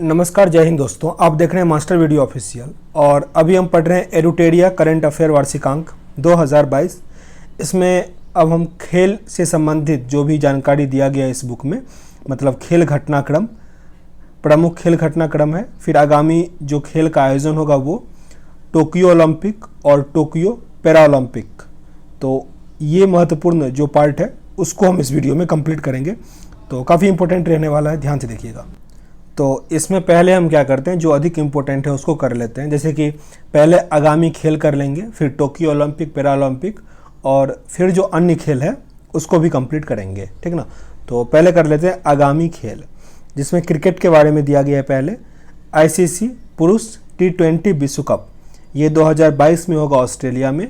नमस्कार, जय हिंद दोस्तों। आप देख रहे हैं मास्टर वीडियो ऑफिशियल और अभी हम पढ़ रहे हैं एडुटेरिया करंट अफेयर वार्षिकांक 2022। इसमें अब हम खेल से संबंधित जो भी जानकारी दिया गया है इस बुक में, मतलब खेल घटनाक्रम, प्रमुख खेल घटनाक्रम है। फिर आगामी जो खेल का आयोजन होगा वो टोक्यो ओलंपिक और टोक्यो पैरा ओलंपिक। तो ये महत्वपूर्ण जो पार्ट है उसको हम इस वीडियो में कंप्लीट करेंगे, तो काफ़ी इंपॉर्टेंट रहने वाला है, ध्यान से देखिएगा। तो इसमें पहले हम क्या करते हैं, जो अधिक इम्पोर्टेंट है उसको कर लेते हैं। जैसे कि पहले आगामी खेल कर लेंगे, फिर टोक्यो ओलंपिक, पैरा ओलंपिक और फिर जो अन्य खेल है उसको भी कंप्लीट करेंगे, ठीक ना। तो पहले कर लेते हैं आगामी खेल, जिसमें क्रिकेट के बारे में दिया गया है। पहले आईसीसी पुरुष T20 विश्व कप, ये 2022 में होगा ऑस्ट्रेलिया में,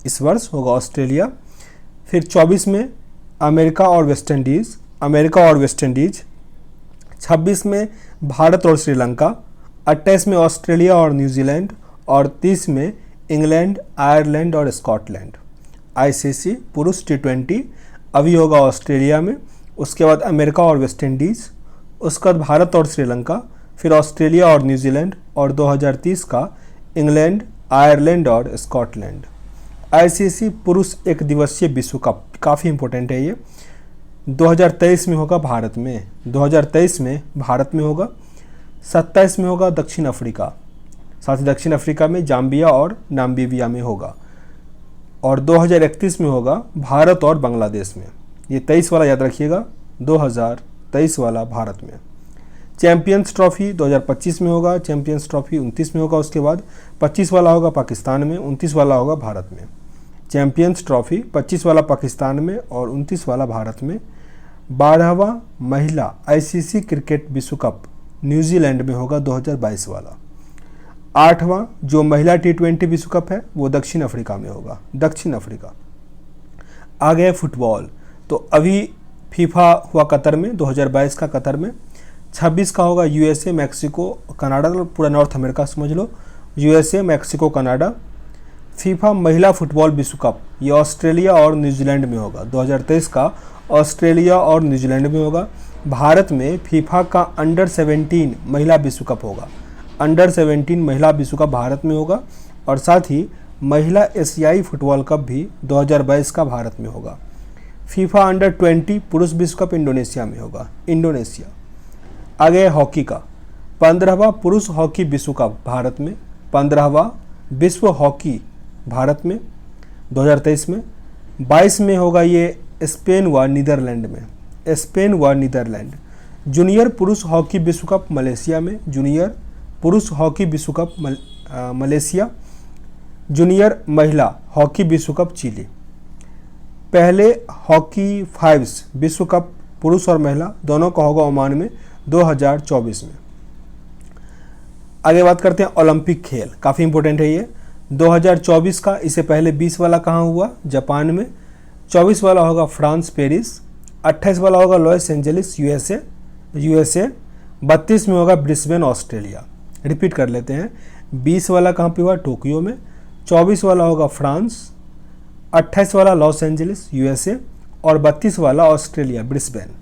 इस वर्ष होगा ऑस्ट्रेलिया। फिर 24 में अमेरिका और वेस्ट इंडीज़, 26 में भारत और श्रीलंका, 28 में ऑस्ट्रेलिया और न्यूजीलैंड और 30 में इंग्लैंड, आयरलैंड और स्कॉटलैंड। आईसीसी पुरुष T20 अभी होगा ऑस्ट्रेलिया में, उसके बाद अमेरिका और वेस्ट इंडीज़, उसके बाद भारत और श्रीलंका, फिर ऑस्ट्रेलिया और न्यूजीलैंड और 2030 का इंग्लैंड, आयरलैंड और स्कॉटलैंड। आईसीसी पुरुष एक दिवसीय विश्व कप काफ़ी इंपॉर्टेंट है, ये 2023 में होगा भारत में, 2023 में भारत में होगा। 27 में होगा दक्षिण अफ्रीका, साथ ही दक्षिण अफ्रीका में जाम्बिया और नामीबिया में होगा। और 2031 में होगा भारत और बांग्लादेश में। ये 23 वाला याद रखिएगा, 2023 वाला भारत में। चैंपियंस ट्रॉफी 2025 में होगा, चैंपियंस ट्रॉफी 29 में होगा। उसके बाद 25 वाला होगा पाकिस्तान में, 29 वाला होगा भारत में। चैंपियंस ट्रॉफी 25 वाला पाकिस्तान में और 29 वाला भारत में। 12वां महिला आईसीसी क्रिकेट विश्व कप न्यूजीलैंड में होगा 2022 वाला। 8वां जो महिला T20 विश्व कप है वो दक्षिण अफ्रीका में होगा, दक्षिण अफ्रीका। आ गया फुटबॉल, तो अभी फीफा हुआ कतर में, 2022 का कतर में। 26 का होगा यूएसए, मैक्सिको, कनाडा, पूरा नॉर्थ अमेरिका समझ लो, यूएसए, मैक्सिको, कनाडा। फीफा महिला फुटबॉल विश्व कप ये ऑस्ट्रेलिया और न्यूजीलैंड में होगा, 2023 का ऑस्ट्रेलिया और न्यूजीलैंड में होगा। भारत में फीफा का अंडर 17 महिला विश्व कप होगा, अंडर 17 महिला विश्व कप भारत में होगा। और साथ ही महिला एशियाई फुटबॉल कप भी 2022 का भारत में होगा। फीफा अंडर 20 पुरुष विश्व कप इंडोनेशिया में होगा, इंडोनेशिया। आगे हॉकी का 15वां पुरुष हॉकी विश्व कप भारत में, 15वां विश्व हॉकी भारत में 2023 में। 22 में होगा ये स्पेन व नीदरलैंड में, स्पेन व नीदरलैंड। जूनियर पुरुष हॉकी विश्व कप मलेशिया में, जूनियर पुरुष हॉकी विश्व कप मलेशिया। जूनियर महिला हॉकी विश्व कप चिली। पहले हॉकी फाइव्स विश्व कप पुरुष और महिला दोनों का होगा ओमान में 2024 में। आगे बात करते हैं ओलंपिक खेल, काफ़ी इंपॉर्टेंट है ये 2024 का। इससे पहले 20 वाला कहाँ हुआ, जापान में। 24 वाला होगा फ्रांस, पेरिस। 28 वाला होगा लॉस एंजलिस, यूएसए। 32 में होगा ब्रिस्बेन, ऑस्ट्रेलिया। रिपीट कर लेते हैं, 20 वाला कहाँ पे हुआ, टोक्यो में। 24 वाला होगा फ्रांस, 28 वाला लॉस एंजलिस, यूएसए और 32 वाला ऑस्ट्रेलिया, ब्रिस्बेन।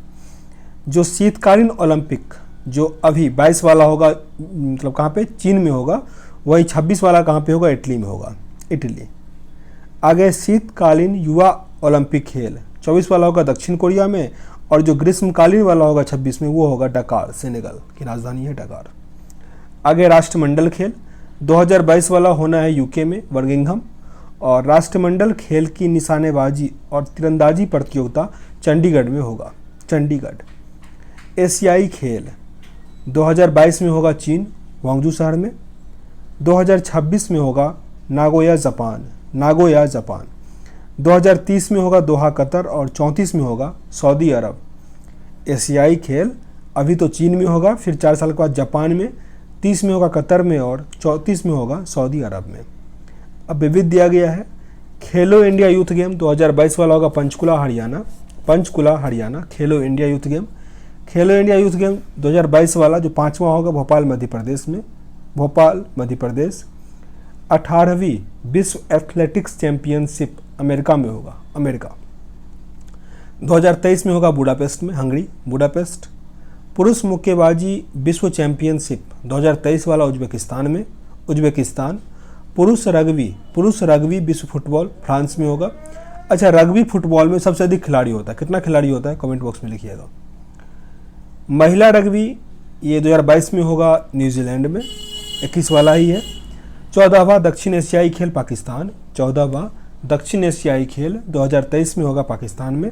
जो शीतकालीन ओलंपिक जो अभी 22 वाला होगा, मतलब कहाँ पे, चीन में होगा। वही 26 वाला कहाँ पे होगा, इटली में होगा, इटली। आगे शीतकालीन युवा ओलंपिक खेल 24 वाला होगा दक्षिण कोरिया में, और जो ग्रीष्मकालीन वाला होगा 26 में वो होगा डकार, सेनेगल की राजधानी है डकार। आगे राष्ट्रमंडल खेल 2022 वाला होना है यूके में, बर्मिंघम। और राष्ट्रमंडल खेल की निशानेबाजी और तीरंदाजी प्रतियोगिता चंडीगढ़ में होगा, चंडीगढ़। एशियाई खेल 2022 में होगा चीन, ग्वांगजू शहर में। 2026 में होगा नागोया, जापान, 2030 में होगा दोहा, कतर और 34 में होगा सऊदी अरब। एशियाई खेल अभी तो चीन में होगा, फिर 4 साल के बाद जापान में, 30 में होगा कतर में और 34 में होगा सऊदी अरब में। अब विविध दिया गया है। खेलो इंडिया यूथ गेम 2022 वाला होगा पंचकुला, हरियाणा, खेलो इंडिया यूथ गेम। खेलो इंडिया यूथ गेम 2022 वाला जो 5वां होगा भोपाल, मध्य प्रदेश में, भोपाल, मध्य प्रदेश। 18वीं विश्व एथलेटिक्स चैंपियनशिप अमेरिका में होगा, अमेरिका। 2023 में होगा बुडापेस्ट में, हंगरी, बुडापेस्ट। पुरुष मुक्केबाजी विश्व चैंपियनशिप 2023 वाला उज्बेकिस्तान। पुरुष रग्बी विश्व फुटबॉल फ्रांस में होगा। अच्छा, रग्बी फुटबॉल में सबसे अधिक खिलाड़ी होता है, कितना खिलाड़ी होता है कमेंट बॉक्स में लिखिएगा। महिला रग्बी ये 2022 में होगा न्यूजीलैंड में, 21 वाला ही है। 14वां दक्षिण एशियाई खेल पाकिस्तान, 14वां दक्षिण एशियाई खेल 2023 में होगा पाकिस्तान में।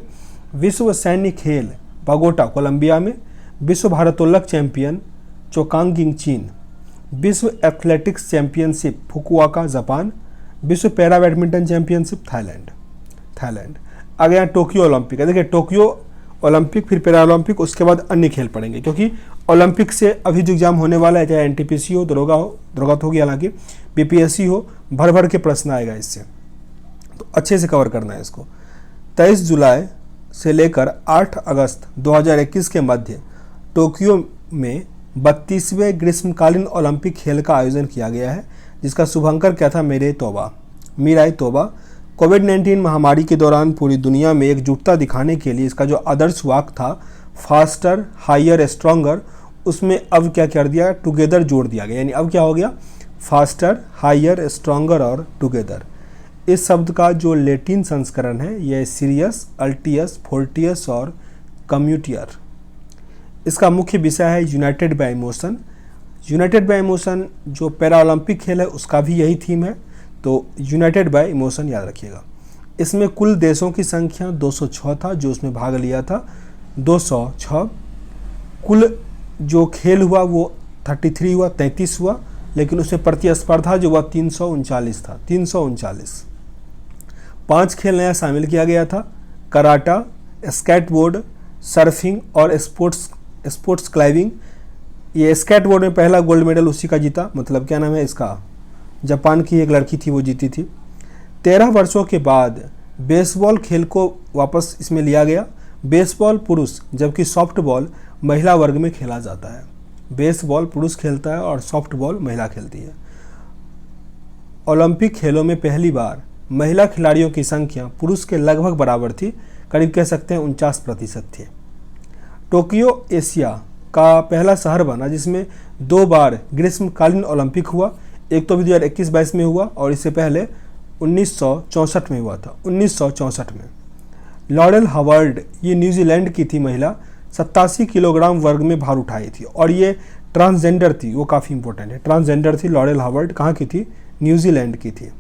विश्व सैन्य खेल बगोटा कोलंबिया में। विश्व भारोत्तोलक चैंपियन चोकांगिंग चीन। विश्व एथलेटिक्स चैंपियनशिप फुकुओका जापान। विश्व पैरा बैडमिंटन चैंपियनशिप थाईलैंड। आगे यहाँ टोक्यो ओलंपिक है। देखिए, टोक्यो ओलंपिक, फिर पैरा ओलंपिक, उसके बाद अन्य खेल पड़ेंगे, क्योंकि ओलंपिक से अभी जो एग्जाम होने वाला है, चाहे एनटीपीसी हो, दरोगा तो होगी, हालांकि बीपीएससी हो, भर के प्रश्न आएगा इससे, तो अच्छे से कवर करना है इसको। 23 जुलाई से लेकर 8 अगस्त 2021 के मध्य टोक्यो में 32वें ग्रीष्मकालीन ओलंपिक खेल का आयोजन किया गया है, जिसका शुभांकर क्या था? मीराई तोबा। कोविड-19 महामारी के दौरान पूरी दुनिया में एकजुटता दिखाने के लिए इसका जो आदर्श वाक्य था फास्टर, हायर, स्ट्रॉन्गर, उसमें अब क्या कर दिया? टुगेदर जोड़ दिया गया। यानी अब क्या हो गया? फास्टर, हायर, स्ट्रॉन्गर और टुगेदर। इस शब्द का जो लैटिन संस्करण है यह सीरियस, अल्टियस, फोर्टियस और कम्यूटियर। इसका मुख्य विषय है United by emotion. United by emotion जो पैरा ओलंपिक खेल है उसका भी यही थीम है, तो यूनाइटेड बाय इमोशन याद रखिएगा। इसमें कुल देशों की संख्या 206 था जो उसमें भाग लिया था, 206। कुल जो खेल हुआ वो 33 हुआ, 33 हुआ, लेकिन उसमें प्रतिस्पर्धा जो हुआ 339 था, 339। 5 खेल नया शामिल किया गया था: कराटा, स्केटबोर्ड, सर्फिंग और स्पोर्ट्स क्लाइंबिंग। ये स्केटबोर्ड में पहला गोल्ड मेडल उसी का जीता, मतलब क्या नाम है इसका, जापान की एक लड़की थी वो जीती थी। 13 वर्षों के बाद बेसबॉल खेल को वापस इसमें लिया गया। बेसबॉल पुरुष जबकि सॉफ्टबॉल महिला वर्ग में खेला जाता है। बेसबॉल पुरुष खेलता है और सॉफ्टबॉल महिला खेलती है। ओलंपिक खेलों में पहली बार महिला खिलाड़ियों की संख्या पुरुष के लगभग बराबर थी, करीब कह सकते हैं 49% थे। टोक्यो एशिया का पहला शहर बना जिसमें 2 बार ग्रीष्मकालीन ओलंपिक हुआ, एक तो 2021-22 में हुआ और इससे पहले 1964 में हुआ था, 1964 में। लॉरेल हावर्ड ये न्यूजीलैंड की थी महिला, 87 किलोग्राम वर्ग में भार उठाई थी और ये ट्रांसजेंडर थी, वो काफ़ी इंपॉर्टेंट है, ट्रांसजेंडर थी। लॉरेल हावर्ड कहाँ की थी? न्यूजीलैंड की थी।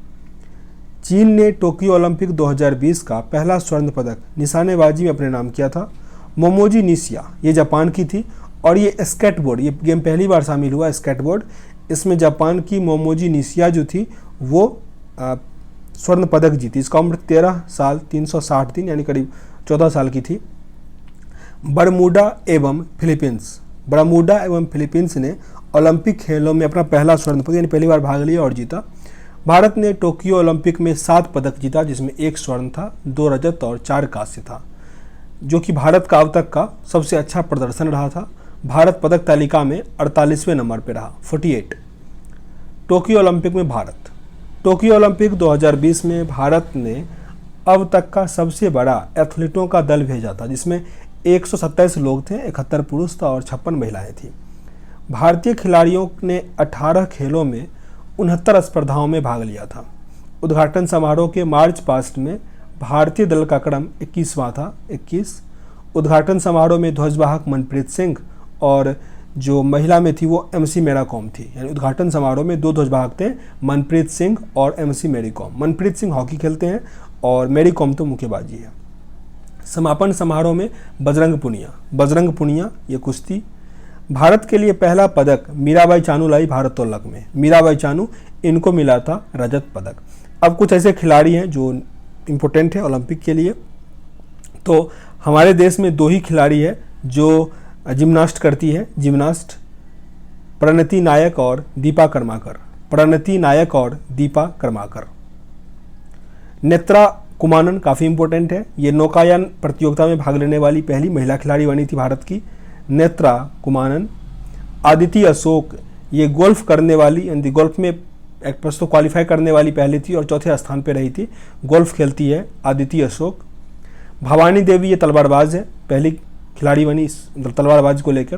चीन ने टोक्यो ओलंपिक 2020 का पहला स्वर्ण पदक निशानेबाजी में अपने नाम किया था। मोमोजी निशिया ये जापान की थी और ये स्केटबोर्ड, ये गेम पहली बार शामिल हुआ स्केटबोर्ड, इसमें जापान की मोमोजी निशिया जो थी वो स्वर्ण पदक जीती। इसका उम्र 13 साल 360 दिन यानी करीब 14 साल की थी। बरमूडा एवं फिलीपींस ने ओलंपिक खेलों में अपना पहला स्वर्ण पदक यानी पहली बार भाग लिया और जीता। भारत ने टोक्यो ओलंपिक में 7 पदक जीता, जिसमें 1 स्वर्ण था, 2 रजत और 4 कांस्य था, जो कि भारत का अब तक का सबसे अच्छा प्रदर्शन रहा था। भारत पदक तालिका में 48वें नंबर पर रहा, 48। टोक्यो ओलंपिक में भारत। टोक्यो ओलंपिक 2020 में भारत ने अब तक का सबसे बड़ा एथलीटों का दल भेजा था, जिसमें 127 लोग थे, 71 पुरुष था और 56 महिलाएं थी। भारतीय खिलाड़ियों ने 18 खेलों में 69 स्पर्धाओं में भाग लिया था। उद्घाटन समारोह के मार्च पास्ट में भारतीय दल का क्रम 21वां था, 21। उद्घाटन समारोह में ध्वजवाहक मनप्रीत सिंह और जो महिला में थी वो एमसी मेरी कॉम थी। यानी उद्घाटन समारोह में 2 ध्वजवाहक थे, मनप्रीत सिंह और एमसी मेरी कॉम। मनप्रीत सिंह हॉकी खेलते हैं और मेरी कॉम तो मुक्केबाजी है। समापन समारोह में बजरंग पुनिया ये कुश्ती। भारत के लिए पहला पदक मीराबाई चानू लाई भारोत्तोलक में। मीराबाई चानू, इनको मिला था रजत पदक। अब कुछ ऐसे खिलाड़ी हैं जो इम्पोर्टेंट है ओलंपिक के लिए। तो हमारे देश में 2 ही खिलाड़ी है जो जिम्नास्ट करती है, जिम्नास्ट, प्रणति नायक और दीपा कर्माकर। नेत्रा कुमानन काफ़ी इंपॉर्टेंट है, ये नौकायान प्रतियोगिता में भाग लेने वाली पहली महिला खिलाड़ी बनी थी भारत की, नेत्रा कुमानन। आदिति अशोक ये गोल्फ करने वाली, यानी गोल्फ में एक प्रस्तुत क्वालिफाई करने वाली पहली थी और 4थे स्थान पर रही थी, गोल्फ खेलती है आदिति अशोक। भवानी देवी ये तलवारबाज है, पहली खिलाड़ी बनी तलवारबाजी को लेकर।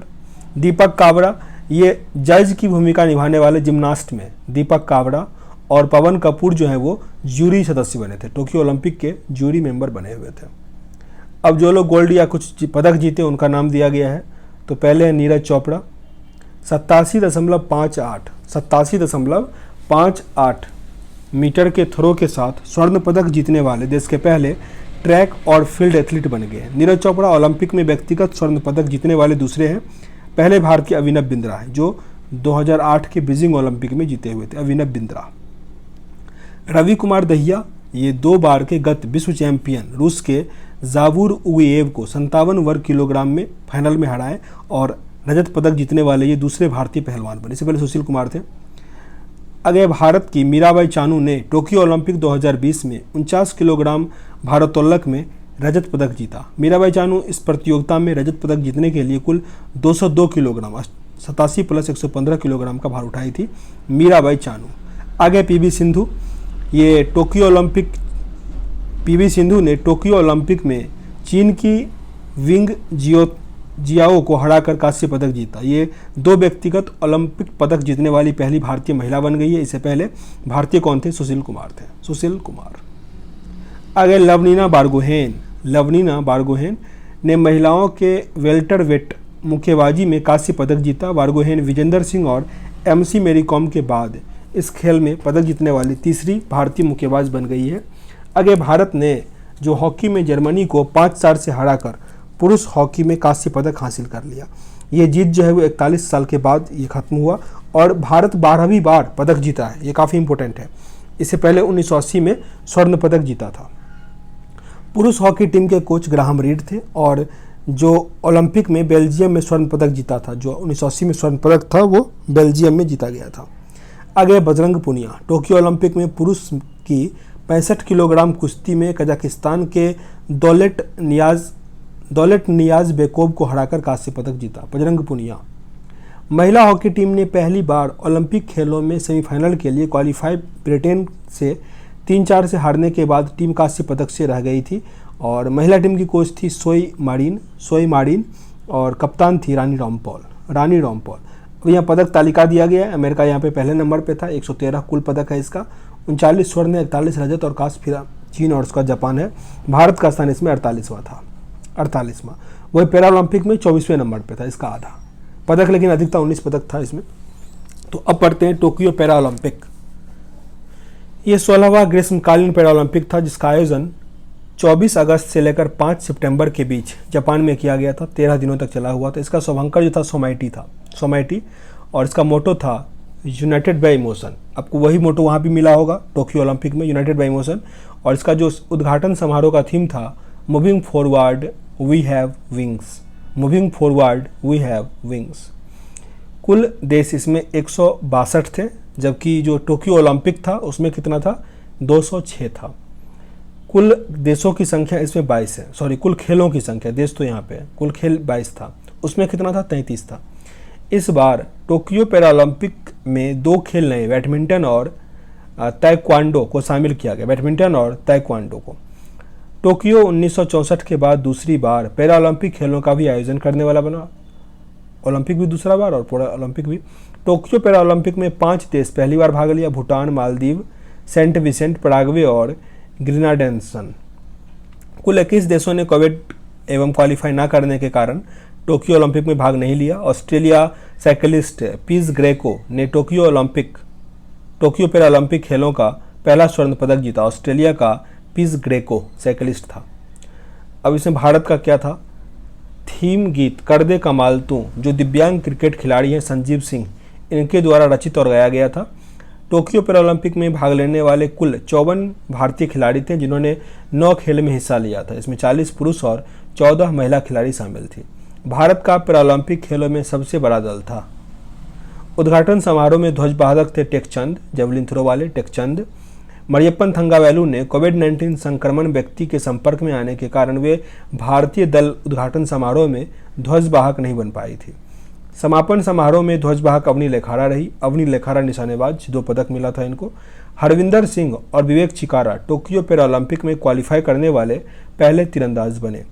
दीपक काबरा, ये जज की भूमिका निभाने वाले जिम्नास्ट में दीपक काबरा और पवन कपूर जो है वो जूरी सदस्य बने थे, टोक्यो ओलंपिक के जूरी मेंबर बने हुए थे। अब जो लोग गोल्ड या कुछ पदक जीते उनका नाम दिया गया है। तो पहले है नीरज चोपड़ा, 87.58 मीटर के थ्रो के साथ स्वर्ण पदक जीतने वाले देश के पहले ट्रैक और फील्ड एथलीट बन गए। नीरज चोपड़ा ओलंपिक में व्यक्तिगत स्वर्ण पदक जीतने वाले दूसरे हैं। पहले भारतीय अभिनव बिंद्रा है जो 2008 के बीजिंग ओलंपिक में जीते हुए थे, अभिनव बिंद्रा। रवि कुमार दहिया, ये 2 बार के गत विश्व चैंपियन रूस के जावूर उगुएव को 57 वर्ग किलोग्राम में फाइनल में हराए और रजत पदक जीतने वाले ये दूसरे भारतीय पहलवान बने। इससे पहले सुशील कुमार थे। आगे भारत की मीराबाई चानू ने टोक्यो ओलंपिक 2020 में 49 किलोग्राम भारोत्तोलक में रजत पदक जीता। मीराबाई चानू इस प्रतियोगिता में रजत पदक जीतने के लिए कुल 202 किलोग्राम 87 + 115 किलोग्राम का भार उठाई थी मीराबाई चानू। आगे पीवी सिंधु, ये पीवी सिंधु ने टोक्यो ओलंपिक में चीन की विंग जियाओ को हराकर कांस्य पदक जीता। ये 2 व्यक्तिगत ओलंपिक पदक जीतने वाली पहली भारतीय महिला बन गई है। इससे पहले भारतीय कौन थे? सुशील कुमार थे, सुशील कुमार। आगे लवनीना बारगोहेन ने महिलाओं के वेल्टरवेट मुक्केबाजी में कांस्य पदक जीता। बारगोहेन विजेंदर सिंह और MC मेरी कॉम के बाद इस खेल में पदक जीतने वाली तीसरी भारतीय मुक्केबाज बन गई है। आगे भारत ने जो हॉकी में जर्मनी को 5-4 से हराकर पुरुष हॉकी में कांस्य पदक हासिल कर लिया। ये जीत जो है वो 41 साल के बाद ये खत्म हुआ और भारत 12वीं बार पदक जीता है। ये काफ़ी इंपॉर्टेंट है। इससे पहले 1980 में स्वर्ण पदक जीता था। पुरुष हॉकी टीम के कोच ग्राहम रीड थे और जो ओलंपिक में बेल्जियम में स्वर्ण पदक जीता था, जो 1980 में स्वर्ण पदक था वो बेल्जियम में जीता गया था। आगे बजरंग पुनिया, टोक्यो ओलंपिक में पुरुष की 65 किलोग्राम कुश्ती में कजाकिस्तान के दौलत नियाज बेकोव को हराकर कांस्य पदक जीता। बजरंग पुनिया। महिला हॉकी टीम ने पहली बार ओलंपिक खेलों में सेमीफाइनल के लिए क्वालिफाई ब्रिटेन से 3-4 से हारने के बाद टीम कांस्य पदक से रह गई थी और महिला टीम की कोच थी सोई मारिन और कप्तान थी रानी रामपॉल। यहाँ पदक तालिका दिया गया है। अमेरिका यहाँ पे पहले नंबर पे था, 113 कुल पदक है इसका, 39 स्वर्ण, 41 रजत और कांस्य। फिर चीन और उसका जापान है। भारत का स्थान इसमें 48वां था, 48वां। वही पैरा ओलंपिक में 24वें नंबर पे था, इसका आधा पदक, लेकिन अधिकता 19 पदक था इसमें। तो अब पढ़ते हैं टोक्यो पैरा ओलंपिक। ये 16वां ग्रीष्मकालीन पैरा ओलंपिक था जिसका आयोजन 24 अगस्त से लेकर 5 सितंबर के बीच जापान में किया गया था। 13 दिनों तक चला हुआ था। इसका शुभांकर जो था सोमाइटी और इसका मोटो था यूनाइटेड बाय इमोशन। आपको वही मोटो वहाँ भी मिला होगा टोक्यो ओलंपिक में, यूनाइटेड बाय इमोशन। और इसका जो उद्घाटन समारोह का थीम था moving forward we have wings. कुल देश इसमें 162 थे, जबकि जो टोक्यो ओलंपिक था उसमें कितना था? 206 था। कुल देशों की संख्या इसमें 22 है। सॉरी, कुल खेलों की संख्या, देश तो यहाँ पे है, कुल खेल 22 था, उसमें कितना था? 33 था। इस बार टोक्यो पैरा ओलंपिक में 2 खेल नए, बैडमिंटन और ताइक्वांडो को शामिल किया गया। बैडमिंटन और ताइक्वांडो को टोक्यो 1964 के बाद दूसरी बार पैरा ओलंपिक खेलों का भी आयोजन करने वाला बना। ओलंपिक भी दूसरा बार और पैरा ओलंपिक भी। टोक्यो पैरा ओलंपिक में 5 देश पहली बार भाग लिया, Bhutan, Maldives, Saint Vincent, Paraguay और ग्रेनाडेंसन। कुल 21 देशों ने कोविड एवं क्वालिफाई न करने के कारण टोक्यो ओलंपिक में भाग नहीं लिया। ऑस्ट्रेलिया साइकिलिस्ट पीस ग्रेको ने टोक्यो पैरा ओलंपिक खेलों का पहला स्वर्ण पदक जीता। ऑस्ट्रेलिया का पीस ग्रेको साइकिलिस्ट था। अब इसमें भारत का क्या था? थीम गीत कर दे कमाल तू, जो दिव्यांग क्रिकेट खिलाड़ी हैं संजीव सिंह, इनके द्वारा रचित और गाया गया था। टोक्यो पैरा ओलंपिक में भाग लेने वाले कुल 54 भारतीय खिलाड़ी थे जिन्होंने 9 खेल में हिस्सा लिया था। इसमें 40 पुरुष और 14 महिला खिलाड़ी शामिल थी। भारत का पैरा ओलंपिक खेलों में सबसे बड़ा दल था। उद्घाटन समारोह में ध्वजवाहक थे टेकचंद, जेवलिन थ्रो वाले टेकचंद। मरियप्पन थंगावेलु ने कोविड-19 संक्रमण व्यक्ति के संपर्क में आने के कारण वे भारतीय दल उद्घाटन समारोह में ध्वजवाहक नहीं बन पाई थी। समापन समारोह में ध्वजवाहक अवनी लेखारा रही। अवनी लेखारा निशानेबाज, 2 पदक मिला था इनको। हरविंदर सिंह और विवेक चिकारा टोक्यो पैरा ओलंपिक में क्वालिफाई करने वाले पहले तीरंदाज बने।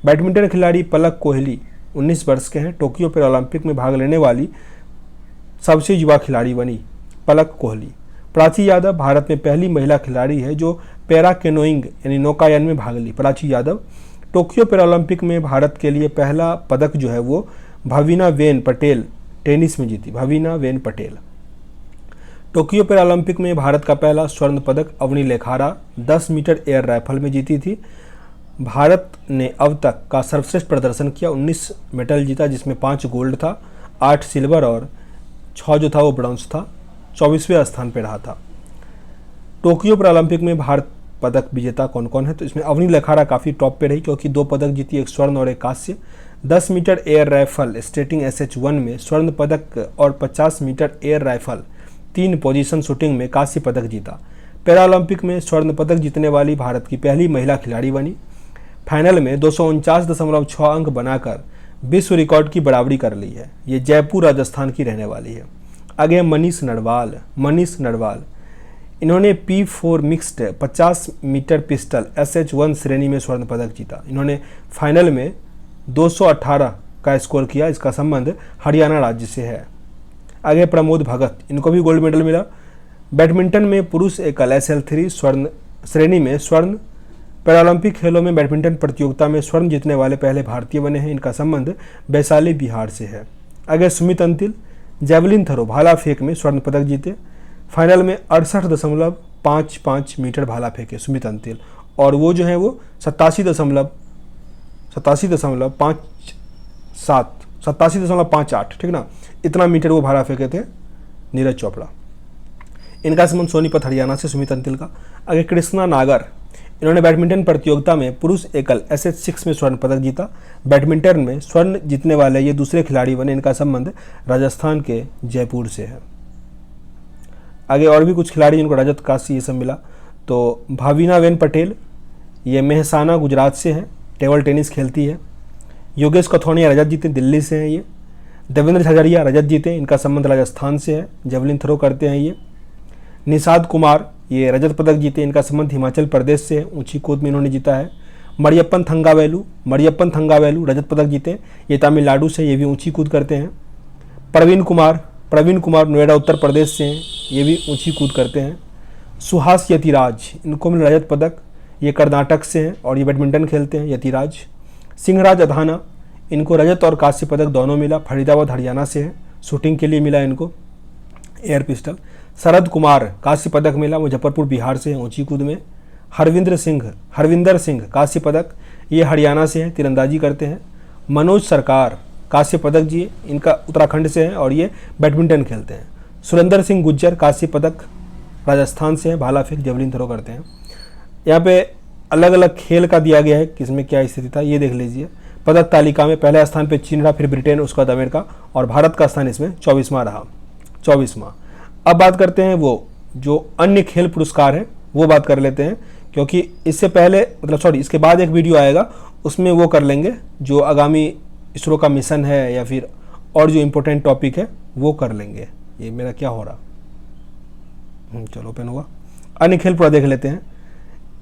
बैडमिंटन खिलाड़ी पलक कोहली 19 वर्ष के हैं। टोक्यो पैरालंपिक में भाग लेने वाली सबसे युवा खिलाड़ी बनी पलक कोहली। प्राची यादव भारत में पहली महिला खिलाड़ी है जो पैरा कैनोइंग यानी नौकायन में भाग ली। प्राची यादव। टोक्यो पैरालंपिक में भारत के लिए पहला पदक जो है वो भवीना वेन पटेल टेनिस में जीती। भवीना वेन पटेल। टोक्यो पैरालंपिक में भारत का पहला स्वर्ण पदक Avani Lekhara 10 metre air rifle में जीती थी। भारत ने अब तक का सर्वश्रेष्ठ प्रदर्शन किया, 19 मेडल जीता जिसमें 5 गोल्ड था, 8 सिल्वर और 6 जो था वो ब्रॉन्ज था। 24वें स्थान पर रहा था। टोक्यो पैरालंपिक में भारत पदक विजेता कौन कौन है, तो इसमें अवनी लेखारा काफ़ी टॉप पे रही क्योंकि 2 पदक जीती, 1 स्वर्ण और 1 कांस्य। 10 मीटर एयर राइफल स्टेटिंग SH1 में स्वर्ण पदक और 50 metre air rifle 3 position shooting में कांस्य पदक जीता। पैरालंपिक में स्वर्ण पदक जीतने वाली भारत की पहली महिला खिलाड़ी बनी। फाइनल में 249.6 अंक बनाकर विश्व रिकॉर्ड की बराबरी कर ली है। ये जयपुर राजस्थान की रहने वाली है। आगे मनीष नरवाल। मनीष नरवाल इन्होंने P4 mixed 50 metre pistol SH1 श्रेणी में स्वर्ण पदक जीता। इन्होंने फाइनल में 218 का स्कोर किया। इसका संबंध हरियाणा राज्य से है। आगे प्रमोद भगत, इनको भी गोल्ड मेडल मिला। बैडमिंटन में पुरुष एकल SL3 स्वर्ण श्रेणी में स्वर्ण। पैरालंपिक खेलों में बैडमिंटन प्रतियोगिता में स्वर्ण जीतने वाले पहले भारतीय बने हैं। इनका संबंध वैशाली बिहार से है। आगे सुमित अंतिल जैवलिन थ्रो भाला फेंक में स्वर्ण पदक जीते। फाइनल में 68.55 मीटर भाला फेंके सुमित अंतिल और वो जो है वो 87.58 ठीक ना, इतना मीटर वो भाला फेंके थे नीरज चोपड़ा। इनका संबंध सोनीपत हरियाणा से सुमित अंतिल का। आगे कृष्णा नागर, इन्होंने बैडमिंटन प्रतियोगिता में पुरुष एकल SH6 में स्वर्ण पदक जीता। बैडमिंटन में स्वर्ण जीतने वाले ये दूसरे खिलाड़ी बने। इनका संबंध राजस्थान के जयपुर से है। आगे और भी कुछ खिलाड़ी जिनको रजत कांस्य ये सब मिला, तो भावीना वेन पटेल ये मेहसाना गुजरात से है, टेबल टेनिस खेलती है। योगेश कथौनिया रजत जीते, दिल्ली से हैं ये। देवेंद्र झाझड़िया रजत जीते, इनका संबंध राजस्थान से है, जेवलिन थ्रो करते हैं ये। निषाद कुमार ये रजत पदक जीते, इनका संबंध हिमाचल प्रदेश से है, ऊंची कूद में इन्होंने जीता है। मरियप्पन थंगावेलू रजत पदक जीते, ये तमिलनाडु से, ये भी ऊंची कूद करते हैं। प्रवीण कुमार नोएडा उत्तर प्रदेश से हैं, ये भी ऊंची कूद करते हैं। सुहास यतिराज, इनको मिला रजत पदक, ये कर्नाटक से हैं और ये बैडमिंटन खेलते हैं। यतिराज। सिंहराज अधाना, इनको रजत और कांस्य पदक दोनों मिला, फरीदाबाद हरियाणा से है, शूटिंग के लिए मिला इनको एयर पिस्टल। शरद कुमार कांस्य पदक मिला, मुजफ्फरपुर बिहार से है, ऊंची कूद में। हरविंदर सिंह कांस्य पदक, ये हरियाणा से हैं, तीरंदाजी करते हैं। मनोज सरकार कांस्य पदक जी, इनका उत्तराखंड से है और ये बैडमिंटन खेलते हैं। सुरेंद्र सिंह गुज्जर कांस्य पदक राजस्थान से है, भाला फेंक जेवलिन थ्रो करते हैं। यहाँ पे अलग अलग खेल का दिया गया है किसमें क्या स्थिति था ये देख लीजिए। पदक तालिका में पहले स्थान पे चीन रहा, फिर ब्रिटेन, उसके बाद अमेरिका और भारत का स्थान इसमें 24वां रहा। 24वां। अब बात करते हैं वो जो अन्य खेल पुरस्कार हैं वो बात कर लेते हैं, क्योंकि इससे पहले इसके बाद एक वीडियो आएगा उसमें वो कर लेंगे जो आगामी इसरो का मिशन है या फिर और जो इम्पोर्टेंट टॉपिक है वो कर लेंगे। ये मेरा क्या हो रहा, चलो ओपन हुआ। अन्य खेल पूरा देख लेते हैं।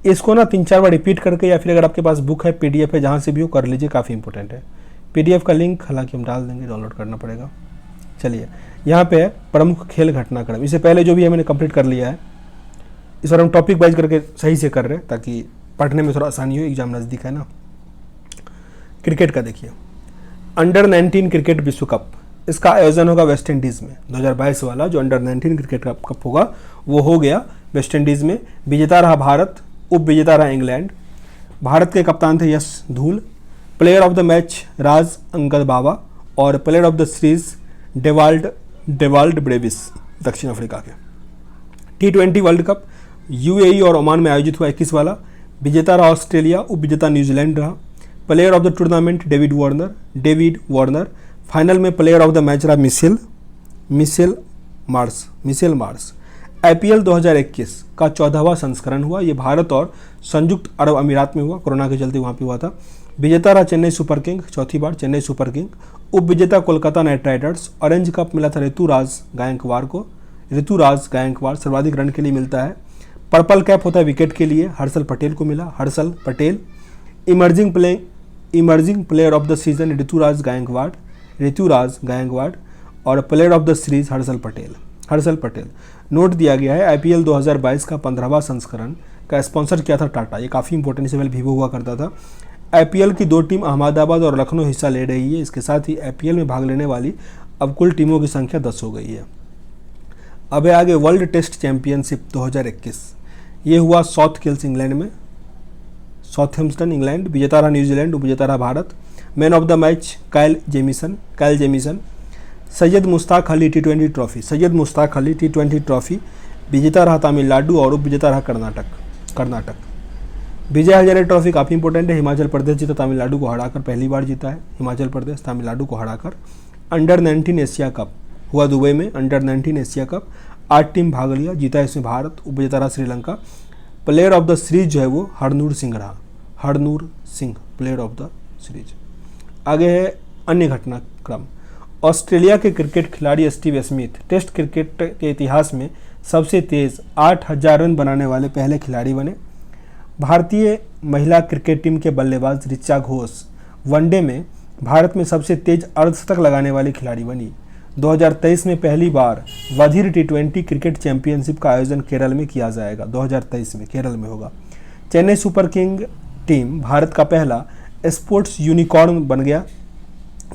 इसको ना 3-4 बार रिपीट करके या फिर अगर आपके पास बुक है PDF है जहाँ से भी हो कर लीजिए, काफ़ी इंपॉर्टेंट है। PDF का लिंक हालांकि हम डाल देंगे, डाउनलोड करना पड़ेगा। चलिए यहाँ पे है प्रमुख खेल घटनाक्रम। इससे पहले जो भी है मैंने कंप्लीट कर लिया है, इस बार हम टॉपिक वाइज करके सही से कर रहे हैं ताकि पढ़ने में थोड़ा आसानी हो, एग्जाम नज़दीक है ना। क्रिकेट का देखिए, अंडर 19 क्रिकेट विश्व कप, इसका आयोजन होगा वेस्ट इंडीज़ में। 2022 वाला जो अंडर 19 क्रिकेट कप होगा वो हो गया वेस्ट इंडीज़ में। विजेता रहा भारत, उप विजेता रहा इंग्लैंड। भारत के कप्तान थे यश धूल। प्लेयर ऑफ द मैच राज अंगद बाबा और player of the series Dewald Brevis दक्षिण अफ्रीका के। T20 वर्ल्ड कप UAE और ओमान में आयोजित हुआ 21 वाला। विजेता रहा ऑस्ट्रेलिया, उप विजेता न्यूजीलैंड रहा। Player of the tournament David Warner. Final में प्लेयर ऑफ द मैच रहा मिशेल मार्स। IPL 2021 का 14वां संस्करण हुआ। ये भारत और संयुक्त अरब अमीरात में हुआ, कोरोना के चलते वहाँ पे हुआ था। विजेता रहा चेन्नई सुपर किंग, चौथी बार चेन्नई सुपर किंग। उप विजेता Kolkata night Riders. Orange cup मिला था ऋतुराज गायकवाड़ को। ऋतुराज गायकवाड़ सर्वाधिक रन के लिए मिलता है। पर्पल कैप होता है विकेट के लिए, हर्षल पटेल को मिला, Harshal Patel. Emerging player of the season Ruturaj Gaikwad और player of the series Harshal Patel. Note दिया गया है आईपीएल 2022 का 15वां संस्करण का स्पॉन्सर किया था टाटा। ये काफ़ी इंपॉर्टेंट, इससे पहले वीवो हुआ करता था। आईपीएल की 2 टीम अहमदाबाद और लखनऊ हिस्सा ले रही है। इसके साथ ही आईपीएल में भाग लेने वाली अब कुल टीमों की संख्या 10 हो गई है। अब आगे वर्ल्ड टेस्ट चैंपियनशिप 2021। ये हुआ साउथ किल्स इंग्लैंड में, साउथहैम्पटन इंग्लैंड। विजेता रहा न्यूजीलैंड, उपविजेता रहा Bharat. Man of the match Kyle Jameson. Syed Mushtaq Ali T20 trophy. विजेता रहा तमिलनाडु और उपविजेता रहा कर्नाटक। विजय हजारे ट्रॉफी काफ़ी इंपॉर्टेंट है। हिमाचल प्रदेश जीता, तमिलनाडु को हराकर पहली बार जीता है हिमाचल प्रदेश तमिलनाडु को हराकर। अंडर 19 एशिया कप हुआ दुबई में, अंडर 19 एशिया कप 8 टीम भाग लिया, जीता इसमें भारत, उपविजेता रहा Sri Lanka. Player of the series जो है वो Harnoor Singh player of the series. आगे है अन्य घटनाक्रम। ऑस्ट्रेलिया के क्रिकेट खिलाड़ी स्टीव स्मिथ टेस्ट क्रिकेट के इतिहास में सबसे तेज 8000 रन बनाने वाले पहले खिलाड़ी बने। भारतीय महिला क्रिकेट टीम के बल्लेबाज ऋचा घोष वनडे में भारत में सबसे तेज अर्धशतक लगाने वाली खिलाड़ी बनी। 2023 में पहली बार वधीर टी20 क्रिकेट चैंपियनशिप का आयोजन केरल में किया जाएगा। 2023 में केरल में होगा। Chennai super king team Bharat का पहला स्पोर्ट्स यूनिकॉर्न बन गया,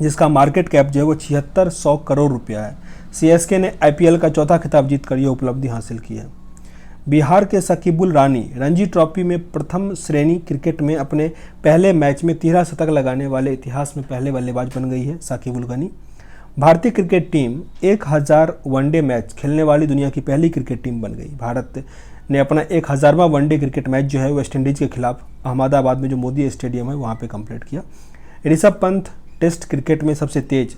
जिसका मार्केट कैप जो है वो 7600 करोड़ रुपया है। सीएसके ने आईपीएल का चौथा खिताब जीतकर यह उपलब्धि हासिल की है। बिहार के शकीबुल रानी रणजी ट्रॉफी में प्रथम श्रेणी क्रिकेट में अपने पहले मैच में 13 शतक लगाने वाले इतिहास में पहले बल्लेबाज बन गई है शकीबुल गनी। भारतीय क्रिकेट टीम 1000 वनडे मैच खेलने वाली दुनिया की पहली क्रिकेट टीम बन गई। भारत ने अपना 1000वां वनडे क्रिकेट मैच जो है वेस्ट इंडीज़ के खिलाफ अहमदाबाद में जो मोदी स्टेडियम है वहाँ पे कंप्लीट किया। ऋषभ पंत टेस्ट क्रिकेट में सबसे तेज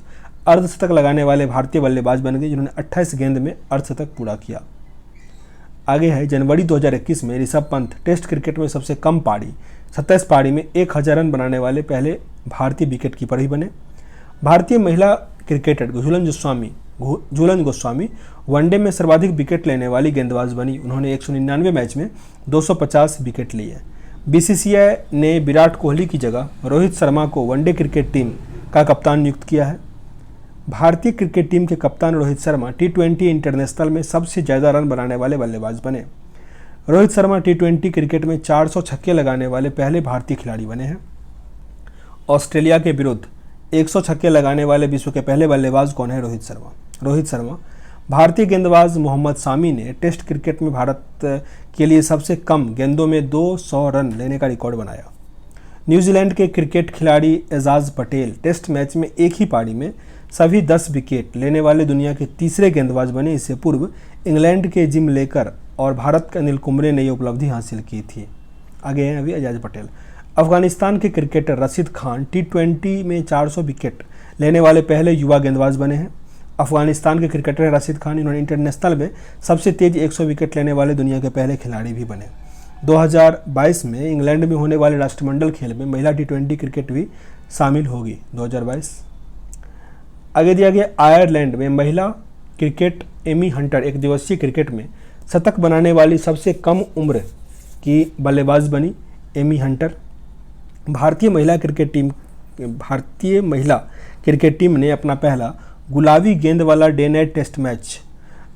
अर्धशतक लगाने वाले भारतीय बल्लेबाज बन गए, जिन्होंने 28 गेंद में अर्धशतक पूरा किया। आगे है जनवरी 2021 में ऋषभ पंत टेस्ट क्रिकेट में सबसे कम पारी 27 पारी में 1000 रन बनाने वाले पहले भारतीय विकेट कीपर ही बने। भारतीय महिला क्रिकेटर झूलन गोस्वामी वनडे में सर्वाधिक विकेट लेने वाली गेंदबाज बनी। उन्होंने 199 मैच में 250 विकेट लिए। बीसीसीआई ने विराट कोहली की जगह रोहित शर्मा को वनडे क्रिकेट टीम का कप्तान नियुक्त किया है। भारतीय क्रिकेट टीम के कप्तान रोहित शर्मा टी20 इंटरनेशनल में सबसे ज़्यादा रन बनाने वाले बल्लेबाज बने। रोहित शर्मा टी20 क्रिकेट में 400 छक्के लगाने वाले पहले भारतीय खिलाड़ी बने हैं। ऑस्ट्रेलिया के विरुद्ध 100 छक्के लगाने वाले विश्व के पहले बल्लेबाज कौन है? रोहित शर्मा। भारतीय गेंदबाज मोहम्मद शामी ने टेस्ट क्रिकेट में भारत के लिए सबसे कम गेंदों में 200 रन लेने का रिकॉर्ड बनाया। न्यूजीलैंड के क्रिकेट खिलाड़ी एजाज पटेल टेस्ट मैच में एक ही पारी में सभी 10 विकेट लेने वाले दुनिया के तीसरे गेंदबाज बने। इससे पूर्व इंग्लैंड के जिम लेकर और भारत के अनिल कुंबले ने यह उपलब्धि हासिल की थी। आगे हैं अभी एजाज पटेल। अफगानिस्तान के क्रिकेटर रशीद खान टी20 में 400 विकेट लेने वाले पहले युवा गेंदबाज बने हैं। अफगानिस्तान के क्रिकेटर रशीद खान इन्होंने इंटरनेशनल में सबसे तेज 100 विकेट लेने वाले दुनिया के पहले खिलाड़ी भी बने। 2022 में इंग्लैंड में होने वाले राष्ट्रमंडल खेल में महिला टी20 क्रिकेट भी शामिल होगी। 2022 आगे दिया गया। आयरलैंड में महिला क्रिकेट एमी हंटर एक दिवसीय क्रिकेट में शतक बनाने वाली सबसे कम उम्र की बल्लेबाज बनी एमी हंटर। भारतीय महिला क्रिकेट टीम ने अपना पहला गुलाबी गेंद वाला day night test match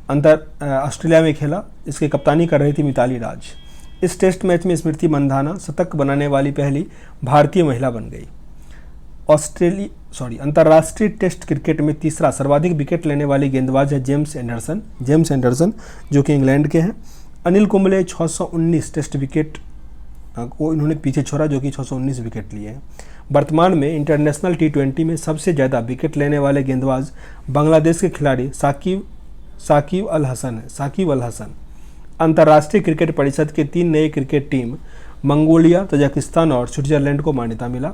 Australia में खेला। इसकी कप्तानी कर रही थी मिताली राज। इस टेस्ट मैच में स्मृति मंधाना शतक बनाने वाली पहली भारतीय महिला बन गई। अंतर्राष्ट्रीय टेस्ट क्रिकेट में तीसरा सर्वाधिक विकेट लेने वाली गेंदबाज है जेम्स एंडरसन जो कि इंग्लैंड के हैं। अनिल कुंबले 619 टेस्ट विकेट को इन्होंने पीछे छोड़ा, जो कि 619 विकेट लिए हैं। वर्तमान में इंटरनेशनल टी20 में सबसे ज़्यादा विकेट लेने वाले गेंदबाज बांग्लादेश के खिलाड़ी साकिब अल हसन। अंतर्राष्ट्रीय क्रिकेट परिषद के 3 नए क्रिकेट टीम मंगोलिया, तजाकिस्तान और स्विट्जरलैंड को मान्यता मिला।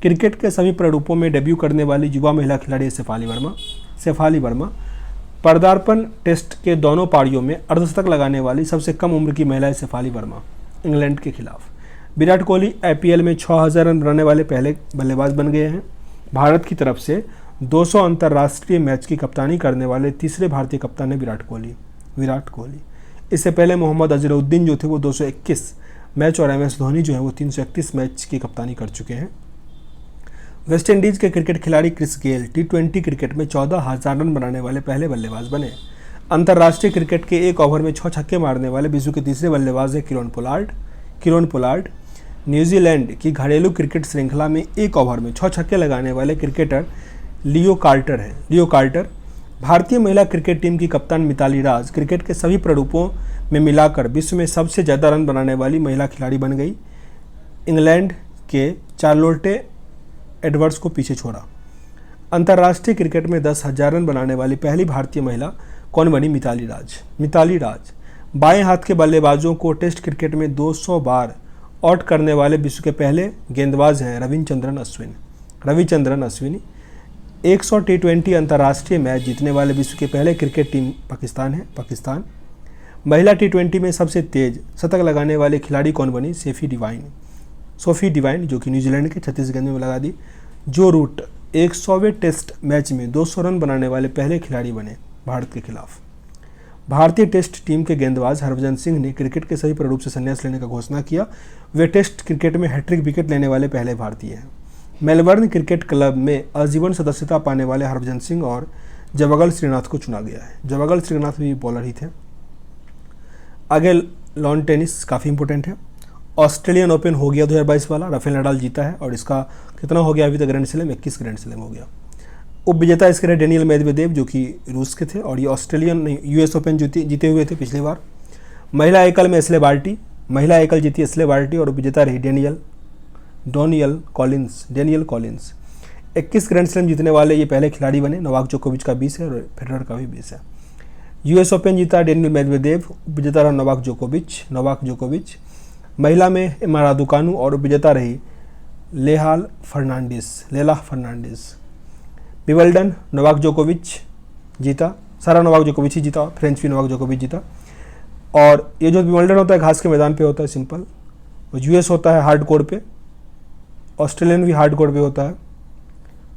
क्रिकेट के सभी प्रारूपों में डेब्यू करने वाली युवा महिला खिलाड़ी शेफाली वर्मा। पदार्पण टेस्ट के दोनों पारियों में अर्धशतक लगाने वाली सबसे कम उम्र की महिला है शेफाली वर्मा, इंग्लैंड के खिलाफ। विराट कोहली आईपीएल में 6000 रन बनाने वाले पहले बल्लेबाज बन गए हैं। भारत की तरफ से 200 अंतर्राष्ट्रीय मैच की कप्तानी करने वाले तीसरे भारतीय कप्तान है विराट कोहली। इससे पहले मोहम्मद अजहरुद्दीन जो थे वो 221 मैच और MS धोनी जो है वो 331 मैच की कप्तानी कर चुके हैं। वेस्ट इंडीज़ के क्रिकेट खिलाड़ी क्रिस गेल T20 क्रिकेट में 14,000 रन बनाने वाले पहले बल्लेबाज बने। अंतर्राष्ट्रीय क्रिकेट के एक ओवर में 6 छक्के मारने वाले विश्व के तीसरे बल्लेबाज हैं किरण पोलार्ड। न्यूजीलैंड की घरेलू क्रिकेट श्रृंखला में एक ओवर में 6 छक्के लगाने वाले क्रिकेटर लियो कार्टर। भारतीय महिला क्रिकेट टीम की कप्तान मिताली राज क्रिकेट के सभी प्रारूपों में मिलाकर विश्व में सबसे ज़्यादा रन बनाने वाली महिला खिलाड़ी बन गई। इंग्लैंड के चार्लोटे एडवर्ड्स को पीछे छोड़ा। अंतर्राष्ट्रीय क्रिकेट में 10,000 रन बनाने वाली पहली भारतीय महिला कौन बनी? मिताली राज। बाएं हाथ के बल्लेबाजों को टेस्ट क्रिकेट में 200 बार आउट करने वाले विश्व के पहले गेंदबाज हैं रविचंद्रन अश्विनी। 100 T20 अंतर्राष्ट्रीय मैच जीतने वाले विश्व के पहले क्रिकेट टीम पाकिस्तान। महिला T20 में सबसे तेज शतक लगाने वाले खिलाड़ी कौन बनी? सोफी डिवाइन, जो कि न्यूजीलैंड के 36 गेंदों में लगा दी। जो रूट 100वें टेस्ट मैच में 200 रन बनाने वाले पहले खिलाड़ी बने भारत के खिलाफ। भारतीय टेस्ट टीम के गेंदबाज हरभजन सिंह ने क्रिकेट के सही प्रारूप से संन्यास लेने का घोषणा किया। वे टेस्ट क्रिकेट में हैट्रिक विकेट लेने वाले पहले भारतीय हैं। मेलबर्न क्रिकेट क्लब में आजीवन सदस्यता पाने वाले हरभजन सिंह और जवागल श्रीनाथ को चुना गया है। जवागल श्रीनाथ भी बॉलर ही थे। आगे लॉन टेनिस काफ़ी इंपॉर्टेंट है। ऑस्ट्रेलियन ओपन हो गया 2022 वाला, राफेल नडाल जीता है और इसका कितना हो गया अभी तक ग्रैंड स्लैम? 21 ग्रैंड स्लैम हो गया। उपविजेता इसके रहे डेनियल मेदवेदेव, जो कि रूस के थे और ये US ओपन जीते हुए थे पिछली बार। महिला एकल में महिला एकल जीती एस्ले बार्टी और उपविजेता रही डेनियल कॉलिंस। 21 ग्रैंड स्लैम जीतने वाले ये पहले खिलाड़ी बने। नोवाक जोकोविच का 20 है और फेडरर का भी 20 है। US ओपन जीता डेनियल मेदवेदेव, उपविजेता रहा नोवाक जोकोविच। महिला में एम्मा रादुकानु और उपविजेता रही लेला फर्नांडिस। विंबलडन नोवाक जोकोविच जीता, सारा नोवाक जोकोविच ही जीता, फ्रेंच भी नोवाक जोकोविच जीता। और ये जो विंबलडन होता है घास के मैदान पे होता है, सिंपल। और US होता है हार्ड कोर्ट पे, ऑस्ट्रेलियन भी हार्ड कोर्ट पे होता है।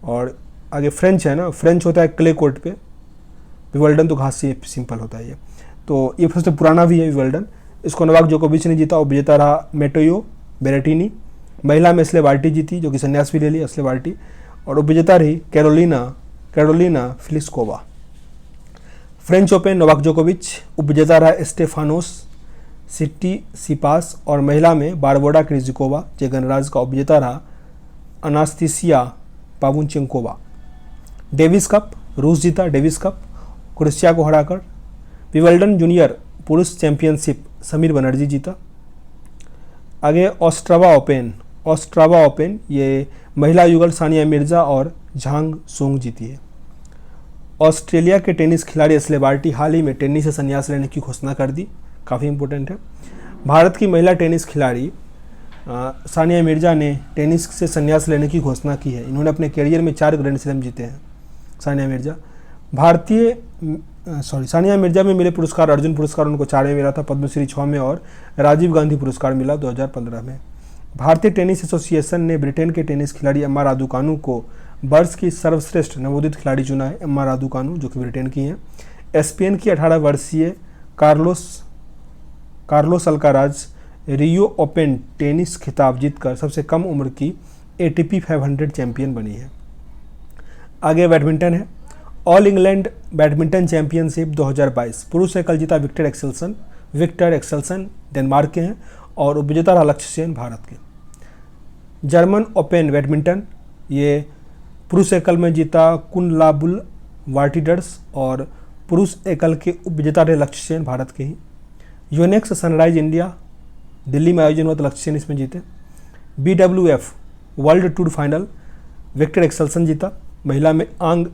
और आगे फ्रेंच है ना, फ्रेंच होता है क्ले कोर्ट पे। विंबलडन तो घास से सिंपल होता है ये। तो ये सबसे पुराना भी है विंबलडन। इसको नोवाक जोकोविच ने जीता, उपविजेता रहा मेटेओ बेरेटिनी। महिला में एस्ले बार्टी जीती, जो कि संन्यास भी ले ली एस्ले बार्टी, और उपविजेता रही कैरोलिना फ्लिस्कोवा। फ्रेंच ओपन नोवाक जोकोविच, उपविजेता रहा स्टेफानोस सिटीसिपास, और महिला में बारबोरा क्रिजिकोवा, जो गणराज्य का उपविजेता रहा अनास्तीसिया पावुचेंकोवा। डेविस कप रूस जीता, क्रोएशिया को हराकर। विंबलडन जूनियर पुरुष चैंपियनशिप समीर बनर्जी जीता। आगे ऑस्ट्रावा ओपन ये महिला युगल सानिया मिर्जा और झांग सोंग जीती है। ऑस्ट्रेलिया के टेनिस खिलाड़ी एस्ले बार्टी हाल ही में टेनिस से संन्यास लेने की घोषणा कर दी, काफ़ी इंपॉर्टेंट है। भारत की महिला टेनिस खिलाड़ी सानिया मिर्जा ने टेनिस से संन्यास लेने की घोषणा की है। इन्होंने अपने करियर में 4 ग्रैंड स्लैम जीते हैं। सानिया मिर्जा में मिले पुरस्कार, अर्जुन पुरस्कार उनको 4 में मिला था, पद्मश्री 6 में और राजीव गांधी पुरस्कार मिला 2015 में। भारतीय टेनिस एसोसिएशन ने ब्रिटेन के टेनिस खिलाड़ी एम्मा रादुकानु को वर्ष की सर्वश्रेष्ठ नवोदित खिलाड़ी चुना है। एम्मा रादुकानु, जो कि ब्रिटेन की हैं। स्पेन की 18 वर्षीय कार्लोस अल्काराज रियो ओपन टेनिस खिताब जीतकर सबसे कम उम्र की ATP 500 चैंपियन बनी है। आगे बैडमिंटन है। ऑल इंग्लैंड बैडमिंटन चैंपियनशिप 2022 पुरुष एकल जीता विक्टर एक्सेल्सन डेनमार्क के हैं और उपविजेता रहा लक्ष्य सेन भारत के। जर्मन ओपन बैडमिंटन ये पुरुष एकल में जीता कुनलाबुल वार्टिडर्स और पुरुष एकल के उपविजेता रहे लक्ष्य सेन भारत के ही। यूनेक्स सनराइज इंडिया दिल्ली में आयोजन हुआ तो लक्ष्य सेन इसमें जीते। BWF world tour final Viktor Axelsen जीता, महिला में आंग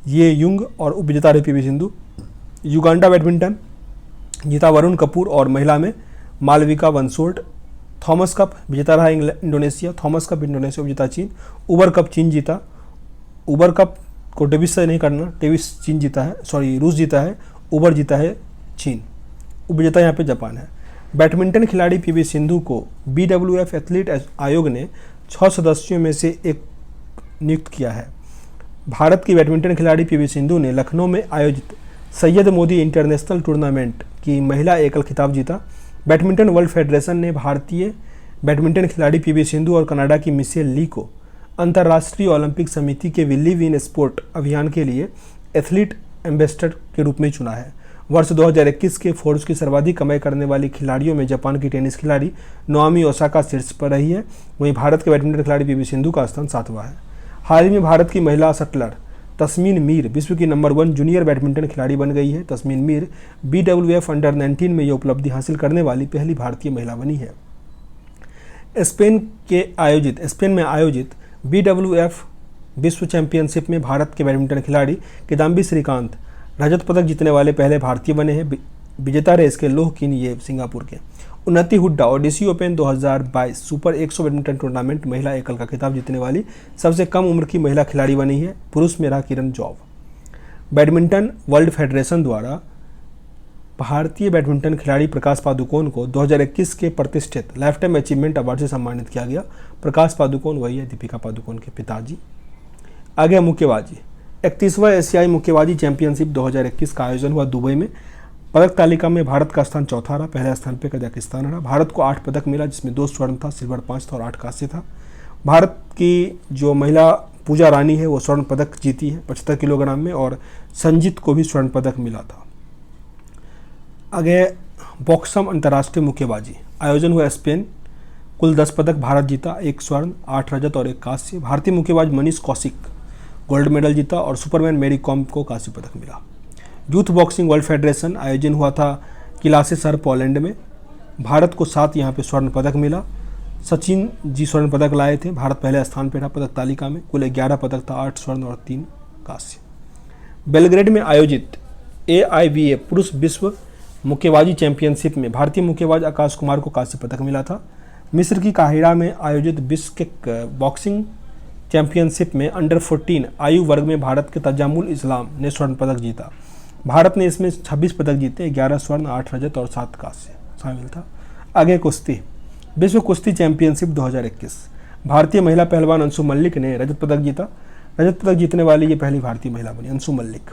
ये युंग और उपविजेता रहे PV सिंधु। युगांडा बैडमिंटन जीता वरुण कपूर और महिला में मालविका वनसोल्ट। थॉमस कप विजेता रहा इंडोनेशिया, उपविजेता चीन। उबर कप चीन जीता, उबर कप को डेविस से नहीं करना, डेविस चीन जीता है, रूस जीता है, उबर जीता है चीन, उपविजेता यहाँ पे जापान है। बैडमिंटन खिलाड़ी PV सिंधु को BWF एथलीट आयोग ने 6 सदस्यों में से एक नियुक्त किया है। भारत की बैडमिंटन खिलाड़ी PV सिंधु ने लखनऊ में आयोजित सैयद मोदी इंटरनेशनल टूर्नामेंट की महिला एकल खिताब जीता। बैडमिंटन वर्ल्ड फेडरेशन ने भारतीय बैडमिंटन खिलाड़ी पीवी सिंधु और कनाडा की मिशेल ली को अंतर्राष्ट्रीय ओलंपिक समिति के लिव इन स्पोर्ट अभियान के लिए एथलीट एम्बेसडर के रूप में चुना है। वर्ष 2021 के फोर्ब्स की सर्वाधिक कमाई करने वाली खिलाड़ियों में जापान की टेनिस खिलाड़ी नाओमी ओसाका शीर्ष पर रही है, वहीं भारत के बैडमिंटन खिलाड़ी पीवी सिंधु का स्थान 7वां है। हाल ही में भारत की महिला शटलर तस्मीन मीर विश्व की नंबर 1 जूनियर बैडमिंटन खिलाड़ी बन गई है। तस्मीन मीर BWF अंडर 19 में यह उपलब्धि हासिल करने वाली पहली भारतीय महिला बनी है। स्पेन में आयोजित BWF विश्व चैंपियनशिप में भारत के बैडमिंटन खिलाड़ी किदाम्बी श्रीकांत रजत पदक जीतने वाले पहले भारतीय बने हैं। विजेता रहे इसके लोह किन ये सिंगापुर के। Unnati Hooda Odisha open 2022 super 100 badminton tournament महिला एकल का खिताब जीतने वाली सबसे कम उम्र की महिला खिलाड़ी बनी है। पुरुष में रहा किरण जॉब। बैडमिंटन वर्ल्ड फेडरेशन द्वारा भारतीय बैडमिंटन खिलाड़ी प्रकाश पादुकोण को 2021 के प्रतिष्ठित लाइफ टाइम अचीवमेंट अवार्ड से सम्मानित किया गया। प्रकाश पादुकोण वही है दीपिका पादुकोण के पिताजी। आगे मुक्केबाजी। 31वां एशियाई मुक्केबाजी चैंपियनशिप 2021 का आयोजन हुआ दुबई में। पदक तालिका में भारत का स्थान चौथा रहा, पहले स्थान पर कजाकिस्तान रहा। भारत को 8 पदक मिला, जिसमें 2 स्वर्ण था, सिल्वर 5 था और 8 कांस्य था। भारत की जो महिला पूजा रानी है वो स्वर्ण पदक जीती है 75 किलोग्राम में, और संजीत को भी स्वर्ण पदक मिला था। आगे बॉक्सम अंतर्राष्ट्रीय मुक्केबाजी आयोजन हुआ स्पेन। कुल 10 पदक भारत जीता, 1 स्वर्ण, 8 रजत और 1 कांस्य। भारतीय मुक्केबाज मनीष कौशिक गोल्ड मेडल जीता और सुपरमैन मेरी कॉम को कांस्य पदक मिला। यूथ बॉक्सिंग वर्ल्ड फेडरेशन आयोजन हुआ था किलासे शहर पोलैंड में। भारत को 7 यहाँ पे स्वर्ण पदक मिला। सचिन जी स्वर्ण पदक लाए थे। भारत पहले स्थान पर रहा पदक तालिका में। कुल 11 पदक था, 8 स्वर्ण और 3 कांस्य। बेलग्रेड में आयोजित AIBA पुरुष विश्व मुक्केबाजी चैंपियनशिप में भारतीय मुक्केबाज आकाश कुमार को कांस्य पदक मिला था। मिस्र की काहिरा में आयोजित बिश्केक बॉक्सिंग चैंपियनशिप में अंडर 14 आयु वर्ग में भारत के तजामुल इस्लाम ने स्वर्ण पदक जीता। भारत ने इसमें 26 पदक जीते, 11 स्वर्ण, 8 रजत और 7 कांस्य शामिल था। आगे कुश्ती। विश्व कुश्ती चैंपियनशिप 2021 भारतीय महिला पहलवान अंशु मल्लिक ने रजत पदक जीता। रजत पदक जीतने वाली ये पहली भारतीय महिला बनी, अंशु मल्लिक।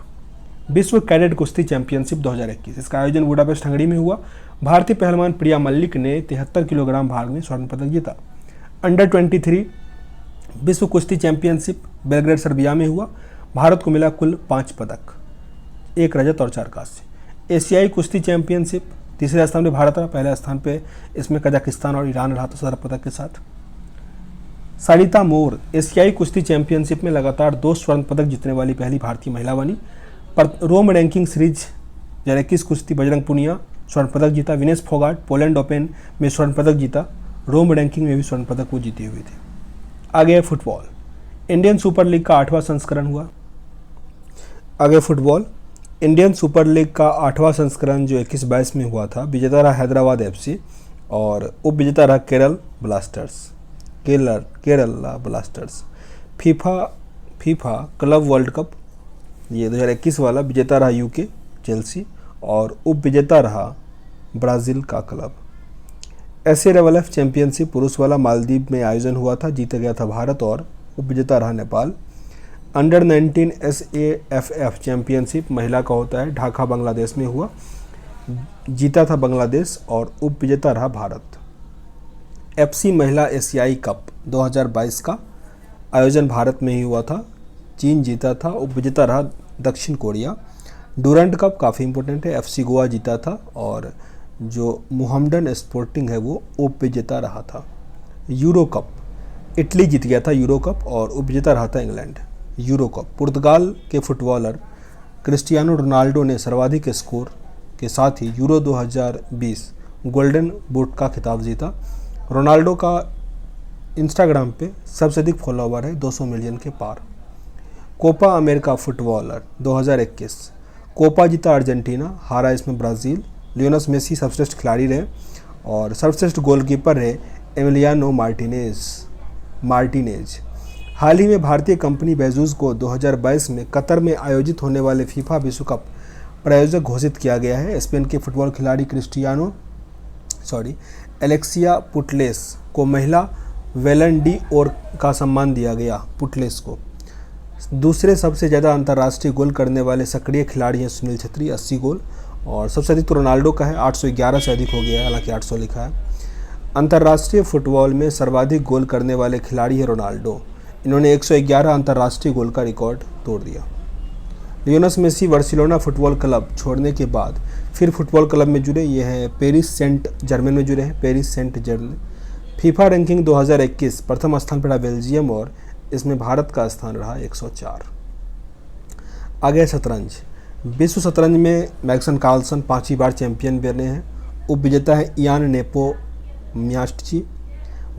विश्व कैडेट कुश्ती चैंपियनशिप 2021 इसका आयोजन बुडापेस्ट हंगरी में हुआ। भारतीय पहलवान प्रिया मल्लिक ने 73 किलोग्राम भार में स्वर्ण पदक जीता। अंडर 23 विश्व कुश्ती चैंपियनशिप बेलग्रेड सर्बिया में हुआ। भारत को मिला कुल 5 पदक, 1 रजत और 4 कांस्य। एशियाई कुश्ती चैंपियनशिप तीसरे स्थान पर भारत रहा, पहले स्थान पे इसमें कजाकिस्तान और ईरान रहा था 17 पदक के साथ। सारिता मोर एशियाई कुश्ती चैंपियनशिप में लगातार 2 स्वर्ण पदक जीतने वाली पहली भारतीय महिला बनी। पर रोम रैंकिंग सीरीज 2021 कुश्ती बजरंग पुनिया स्वर्ण पदक जीता। विनेश फोगाट पोलैंड ओपन में स्वर्ण पदक जीता। रोम रैंकिंग में भी स्वर्ण पदक वो जीते हुए थे। आगे फुटबॉल। इंडियन सुपर लीग का 8वां संस्करण हुआ। आगे फुटबॉल। इंडियन सुपर लीग का 8वां संस्करण जो 21-22 में हुआ था, विजेता रहा हैदराबाद FC और उप विजेता रहा Kerala blasters. FIFA club world cup ये 2021 वाला विजेता रहा UK चेल्सी और उप विजेता रहा ब्राज़ील का क्लब। SAFF चैंपियनशिप पुरुष वाला मालदीव में आयोजन हुआ था, जीता गया था भारत और उप विजेता रहा नेपाल। अंडर 19 SAFF चैंपियनशिप महिला का होता है, ढाका बांग्लादेश में हुआ, जीता था बांग्लादेश और उप विजेता रहा भारत। FC महिला एशियाई कप 2022 का आयोजन भारत में ही हुआ था, चीन जीता था, उप विजेता रहा दक्षिण कोरिया। डूरंट कप काफ़ी इंपॉर्टेंट है, FC गोवा जीता था और जो मुहम्मडन स्पोर्टिंग है वो उप विजेता रहा था। यूरो कप इटली जीत गया था यूरो कप और उप विजेता रहा था इंग्लैंड। यूरो कप पुर्तगाल के फुटबॉलर क्रिस्टियानो रोनाल्डो ने सर्वाधिक स्कोर के साथ ही यूरो 2020 गोल्डन बूट का खिताब जीता। रोनाल्डो का इंस्टाग्राम पे सबसे अधिक फॉलोवर है, 200 मिलियन के पार। कोपा अमेरिका फुटबॉलर 2021 कोपा जीता अर्जेंटीना, हारा इसमें ब्राज़ील। लियोनेल मेसी सर्वश्रेष्ठ खिलाड़ी रहे और सर्वश्रेष्ठ गोलकीपर रहे एमिलियानो मार्टिनेज। हाल ही में भारतीय कंपनी बेजूस को 2022 में कतर में आयोजित होने वाले फीफा विश्व कप प्रायोजक घोषित किया गया है। स्पेन के फुटबॉल खिलाड़ी एलेक्सिया पुटलेस को महिला बैलन ड'ओर का सम्मान दिया गया। पुटलेस को दूसरे सबसे ज़्यादा अंतर्राष्ट्रीय गोल करने वाले सक्रिय खिलाड़ी हैं सुनील छेत्री 80 गोल और सबसे अधिक तो रोनाल्डो का है, 811 से अधिक हो गया है, हालांकि 800 लिखा है। अंतर्राष्ट्रीय फुटबॉल में सर्वाधिक गोल करने वाले खिलाड़ी है रोनाल्डो। इन्होंने 111 अंतर्राष्ट्रीय गोल का रिकॉर्ड तोड़ दिया। Lionel Messi Barcelona football club छोड़ने के बाद फिर फुटबॉल क्लब में जुड़े। ये है पेरिस सेंट जर्मन में जुड़े हैं, Paris Saint Germain. FIFA ranking 2021 प्रथम स्थान पर रहा बेल्जियम और इसमें भारत का स्थान रहा 104। आगे शतरंज। विश्व शतरंज में मैग्नस कार्लसन 5वीं बार चैंपियन बने हैं। उपविजेता है इयान नेपोम्यास्टची।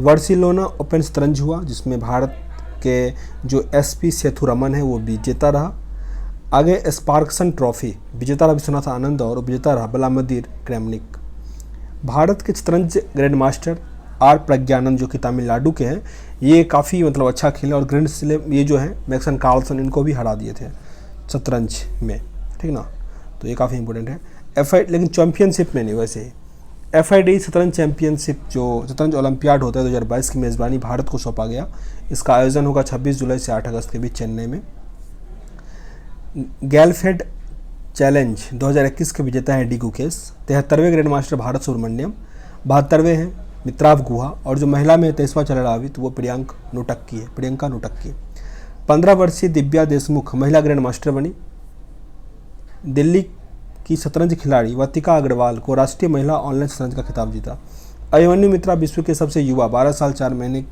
बार्सिलोना ओपन शतरंज हुआ जिसमें भारत के जो SP सेथुरमन है वो विजेता रहा। आगे स्पार्क्सन ट्रॉफी विजेता रहा विश्वनाथ आनंद और उपविजेता रहा बलामदीर क्रैमनिक। भारत के शतरंज ग्रैंड मास्टर R प्रज्ञानंद जो कि तमिलनाडु के हैं, ये काफ़ी मतलब अच्छा खेले और ग्रैंड स्लैम ये जो है मैग्नस कार्लसन इनको भी हरा दिए थे शतरंज में, ठीक ना। तो ये काफ़ी इंपॉर्टेंट है। लेकिन चैंपियनशिप में नहीं, वैसे ही FIDE शतरंज चैंपियनशिप जो शतरंज ओलंपियाड होता है 2022 की मेज़बानी भारत को सौंपा गया। इसका आयोजन होगा 26 जुलाई से 8 अगस्त के बीच चेन्नई में। गैलफेड चैलेंज 2021 के विजेता है डी गुकेश। 73वें ग्रैंड मास्टर भारत सुब्रमण्यम। 72वें हैं मित्राव गुहा और जो महिला में 23वां चल रहा अभी तो वो प्रियंका नोटक्की। 15 वर्षीय दिव्या देशमुख महिला ग्रैंड मास्टर बनी। दिल्ली की शतरंज खिलाड़ी वतिका अग्रवाल को राष्ट्रीय महिला ऑनलाइन शतरंज का खिताब जीता। अभिमन्यु मित्रा विश्व के सबसे युवा 12 साल 4 महीने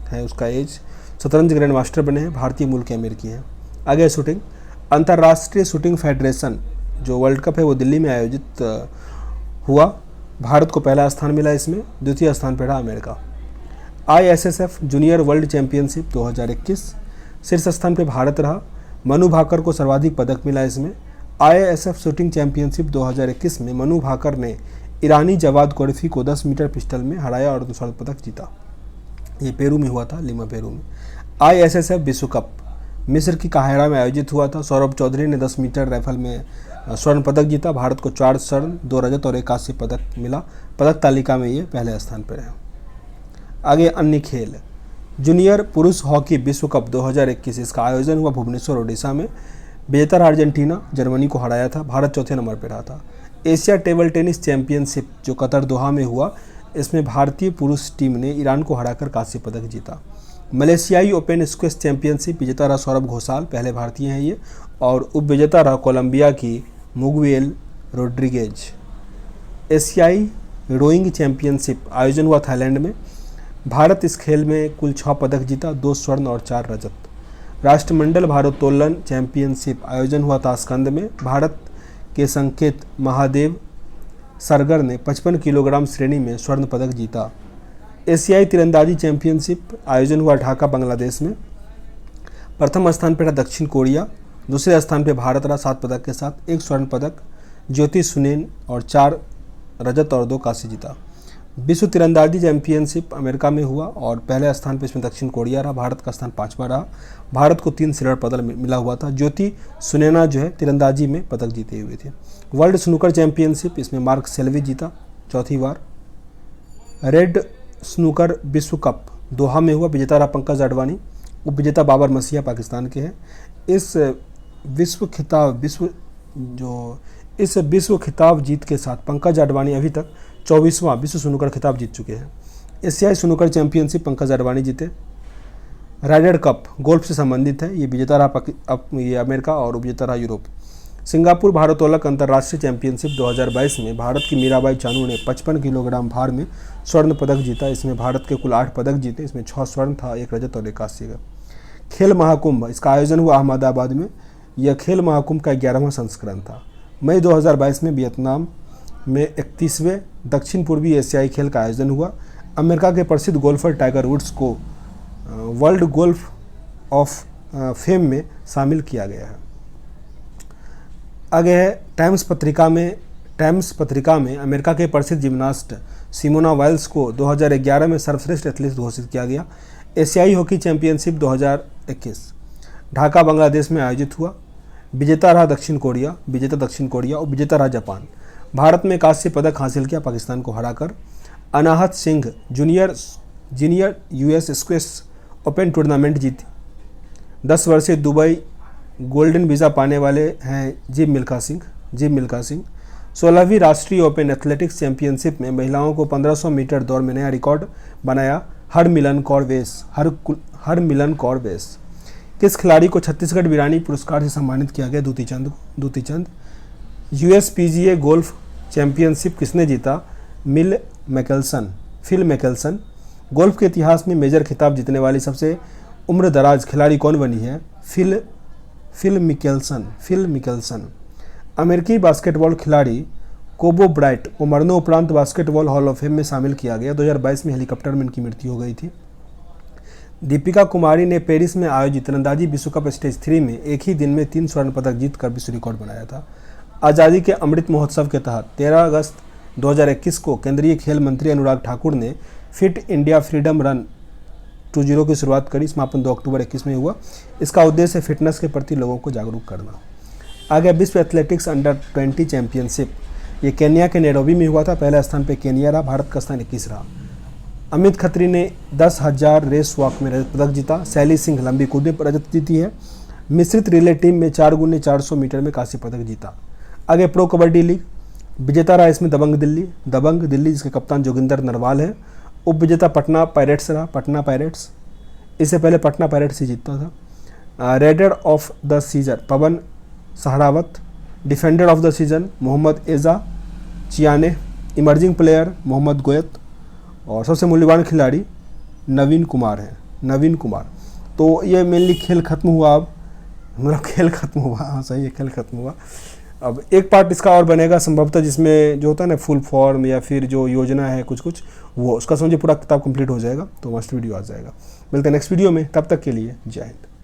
है उसका एज, शतरंज ग्रैंड मास्टर बने हैं, भारतीय मूल के अमेरिकी हैं। आगे शूटिंग। अंतर्राष्ट्रीय शूटिंग फेडरेशन जो वर्ल्ड कप है वो दिल्ली में आयोजित हुआ। भारत को पहला स्थान मिला इसमें, द्वितीय स्थान पर रहा America. ISSF junior world championship 2021 शीर्ष स्थान पर भारत रहा। मनु भाकर को सर्वाधिक पदक मिला इसमें। ISSF शूटिंग चैंपियनशिप 2021 में मनु भाकर ने ईरानी जवाद कोरफी को 10 मीटर पिस्टल में हराया और स्वर्ण पदक जीता। ये पेरू में हुआ था, लिमा पेरू में। ISSF विश्व कप मिस्र की काहिरा में आयोजित हुआ था। सौरभ चौधरी ने 10 मीटर राइफल में स्वर्ण पदक जीता। भारत को 4 स्वर्ण 2 रजत और 81 पदक मिला। पदक तालिका में ये पहले स्थान पर है। आगे अन्य खेल। जूनियर पुरुष हॉकी विश्व कप 2021 इसका आयोजन हुआ भुवनेश्वर ओडिशा में। विजेता अर्जेंटीना जर्मनी को हराया था। भारत चौथे नंबर पर रहा था। एशिया टेबल टेनिस चैंपियनशिप जो कतर दोहा में हुआ, इसमें भारतीय पुरुष टीम ने ईरान को हराकर कांस्य पदक जीता। मलेशियाई ओपन स्क्वैश चैंपियनशिप विजेता रहा सौरभ घोषाल, पहले भारतीय हैं ये, और उपविजेता रहा कोलंबिया की मुगुएल रोड्रिगेज। एशियाई रोइंग चैंपियनशिप आयोजन हुआ थाईलैंड में। भारत इस खेल में कुल 6 पदक जीता, 2 स्वर्ण और 4 रजत। राष्ट्रमंडल भारोत्तोलन चैंपियनशिप आयोजन हुआ ताशकंद में। भारत के संकेत महादेव सरगर ने 55 किलोग्राम श्रेणी में स्वर्ण पदक जीता। एशियाई तीरंदाजी चैंपियनशिप आयोजन हुआ ढाका बांग्लादेश में। प्रथम स्थान पर दक्षिण कोरिया, दूसरे स्थान पर भारत रहा 7 पदक के साथ, 1 स्वर्ण पदक ज्योति सुनेन और 4 रजत और 2 कांस्य जीता। विश्व तीरंदाजी चैंपियनशिप अमेरिका में हुआ और पहले स्थान पर इसमें दक्षिण कोरिया रहा। भारत का स्थान 5वां रहा। भारत को 3 सिल्वर पदक मिला हुआ था। ज्योति सुनैना जो है तीरंदाजी में पदक जीते हुए थे। वर्ल्ड स्नूकर चैंपियनशिप इसमें मार्क सेल्वी जीता 4थी बार। रेड स्नूकर विश्व कप दोहा में हुआ, विजेता रहा पंकज अडवाणी, उपविजेता बाबर मसीहा पाकिस्तान के हैं। इस विश्व खिताब जीत के साथ पंकज अडवाणी अभी तक 24वां विश्व स्नूकर खिताब जीत चुके हैं। एशियाई स्नूकर चैंपियनशिप पंकज अडवाणी जीते। राइडर कप गोल्फ से संबंधित है, ये विजेता रहा ये अमेरिका और उपविजेता रहा यूरोप। सिंगापुर भारोत्तोलक अंतर्राष्ट्रीय चैंपियनशिप 2022 में भारत की मीराबाई चानू ने 55 किलोग्राम भार में स्वर्ण पदक जीता। इसमें भारत के कुल 8 पदक जीते, इसमें 6 स्वर्ण था, 1 रजत और 1 कांस्य का। खेल महाकुंभ इसका आयोजन हुआ अहमदाबाद में। यह खेल महाकुंभ का 11वां संस्करण था। मई 2022 में वियतनाम में 31वें दक्षिण पूर्वी एशियाई खेल का आयोजन हुआ। अमेरिका के प्रसिद्ध गोल्फर टाइगर वुड्स को वर्ल्ड गोल्फ ऑफ फेम में शामिल किया गया है। आगे है टाइम्स पत्रिका में अमेरिका के प्रसिद्ध जिम्नास्ट सिमोना वाइल्स को 2011 में सर्वश्रेष्ठ एथलीट घोषित किया गया। एशियाई हॉकी चैंपियनशिप 2021 ढाका बांग्लादेश में आयोजित हुआ। विजेता रहा दक्षिण कोरिया और विजेता रहा जापान। भारत में कांस्य पदक हासिल किया पाकिस्तान को हराकर। Anahat Singh junior US squash open tournament जीती। 10 वर्षीय दुबई गोल्डन वीज़ा पाने वाले हैं जिम मिल्खा सिंह। 16वीं राष्ट्रीय ओपन एथलेटिक्स चैंपियनशिप में महिलाओं को 1500 मीटर दौड़ में नया रिकॉर्ड बनाया हरमिलन कौर वेस। किस खिलाड़ी को छत्तीसगढ़ वीरानी पुरस्कार से सम्मानित किया गया? दूती चंद। USPGA गोल्फ चैंपियनशिप किसने जीता? फिल मैकेल्सन। गोल्फ के इतिहास में मेजर खिताब जीतने वाली सबसे उम्रदराज खिलाड़ी कौन बनी है? Fill Mickelson. अमेरिकी बास्केटबॉल खिलाड़ी कोबो ब्राइट को मरणोपरांत बास्केटबॉल हॉल ऑफ फेम में शामिल किया गया। 2022 में हेलीकॉप्टर में इनकी मृत्यु हो गई थी। दीपिका कुमारी ने पेरिस में आयोजित तीरंदाजी विश्व कप स्टेज 3 में एक ही दिन में 3 स्वर्ण पदक जीतकर विश्व रिकॉर्ड बनाया था। आज़ादी के अमृत महोत्सव के तहत 13 अगस्त 2021 को केंद्रीय खेल मंत्री अनुराग ठाकुर ने फिट इंडिया फ्रीडम रन 20 की शुरुआत करी। समापन 2 अक्टूबर 21 में हुआ। इसका उद्देश्य फिटनेस के प्रति लोगों को जागरूक करना। आगे विश्व एथलेटिक्स अंडर 20 चैंपियनशिप, ये केन्या के नैरोबी में हुआ था। पहला स्थान पे केन्या रहा, भारत का स्थान 21 रहा। अमित खत्री ने 10,000 रेस वॉक में रजत पदक जीता। शैली सिंह लंबी कूद में रजत जीती है। मिश्रित रिले टीम में 4x400 मीटर में कांस्य पदक जीता। आगे प्रो कबड्डी लीग, विजेता रहा इसमें दबंग दिल्ली जिसके कप्तान जोगिंदर नरवाल है। उप विजेता पटना पायरेट्स रहा, पटना पायरेट्स। इससे पहले पटना पायरेट्स ही जीतता था। Raider of the season Pawan Sehrawat. Defender of the season Mohammad Reza Chiyaneh. Emerging player Mohammad Goyat. और सबसे मूल्यवान खिलाड़ी नवीन कुमार। तो ये मेनली खेल खत्म हुआ। अब मतलब खेल खत्म हुआ, हाँ सही है, खेल खत्म हुआ। अब एक पार्ट इसका और बनेगा संभवतः, जिसमें जो होता है ना फुल फॉर्म या फिर जो योजना है कुछ वो उसका समझिए पूरा किताब कंप्लीट हो जाएगा तो मस्त वीडियो आ जाएगा। मिलते हैं नेक्स्ट वीडियो में, तब तक के लिए जय हिंद।